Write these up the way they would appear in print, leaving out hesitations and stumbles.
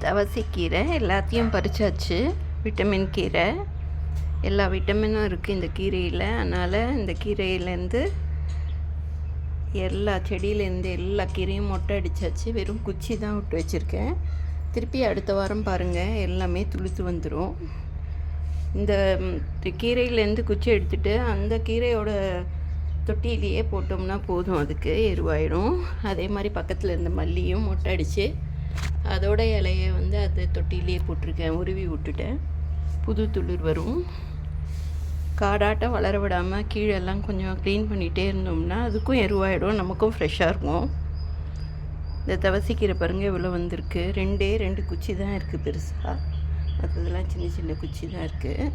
தவசைக்கீரை எல்லாத்தையும் பறிச்சாச்சு. விட்டமின் கீரை, எல்லா விட்டமினும் இருக்குது இந்த கீரையில். அதனால் இந்த கீரையிலேருந்து எல்லா செடியிலேருந்து எல்லா கீரையும் மொட்டை அடித்தாச்சு. வெறும் குச்சி தான் விட்டு வச்சுருக்கேன். திருப்பி அடுத்த வாரம் பாருங்கள், எல்லாமே துளுத்து வந்துடும். இந்த கீரையிலேருந்து குச்சி எடுத்துகிட்டு அந்த கீரையோட தொட்டியிலேயே போட்டோம்னா போதும், அதுக்கு எருவாயிடும். அதே மாதிரி பக்கத்தில் இருந்த மல்லியும் மொட்டை அடித்து அதோட இலையை அது தொட்டியிலேயே போட்டிருக்கேன். உருவி விட்டுட்டேன், புது துளிர் வரும். காடாட்டம் வளர விடாமல் கீழெல்லாம் கொஞ்சம் க்ளீன் பண்ணிகிட்டே இருந்தோம்னா அதுக்கும் எருவாயிடும், நமக்கும் ஃப்ரெஷ்ஷாக இருக்கும். இந்த தவசிக்கீரை பாருங்கள் இவ்வளோ வந்திருக்கு. ரெண்டு குச்சி தான் இருக்குது பெருசாக, மற்றதெல்லாம் சின்ன சின்ன குச்சி தான் இருக்குது.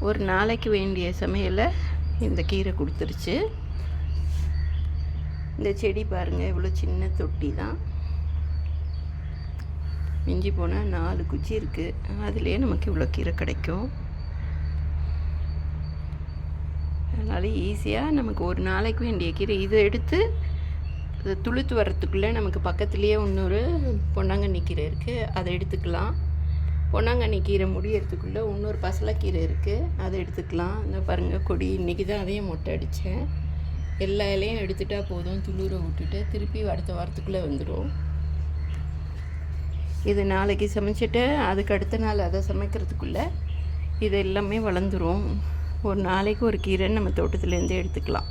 ஒரு நாளைக்கு வேண்டிய சமையலை இந்த கீரை கொடுத்துருச்சு. இந்த செடி பாருங்கள் இவ்வளோ சின்ன தொட்டி தான், மிஞ்சி போனால் 4 குச்சி இருக்குது. அதுலேயே நமக்கு இவ்வளோ கீரை கிடைக்கும். அதனால் ஈஸியாக நமக்கு ஒரு நாளைக்கு வேண்டிய கீரை இதை எடுத்து துளுத்து வர்றதுக்குள்ளே நமக்கு பக்கத்துலேயே இன்னொரு பொன்னாங்கண்ணி கீரை இருக்குது, அதை எடுத்துக்கலாம். பொன்னாங்கண்ணி கீரை முடியறதுக்குள்ளே இன்னொரு பசலைக்கீரை இருக்குது, அதை எடுத்துக்கலாம். இந்த பாருங்கள் கொடி, இன்றைக்கி தான் அதையும் மொட்டை அடித்தேன். எல்லா இலையும் எடுத்துட்டால் போதும், துளுரை விட்டுட்டு திருப்பி அடுத்த வாரத்துக்குள்ளே வந்துடும். இது நாளைக்கு சமைச்சிட்டு அதுக்கு அடுத்த நாள் அதை சமைக்கிறதுக்குள்ளே இது எல்லாமே வளர்ந்துடும். ஒரு நாளைக்கு ஒரு கீரைன்னு நம்ம தோட்டத்துலேருந்தே எடுத்துக்கலாம்.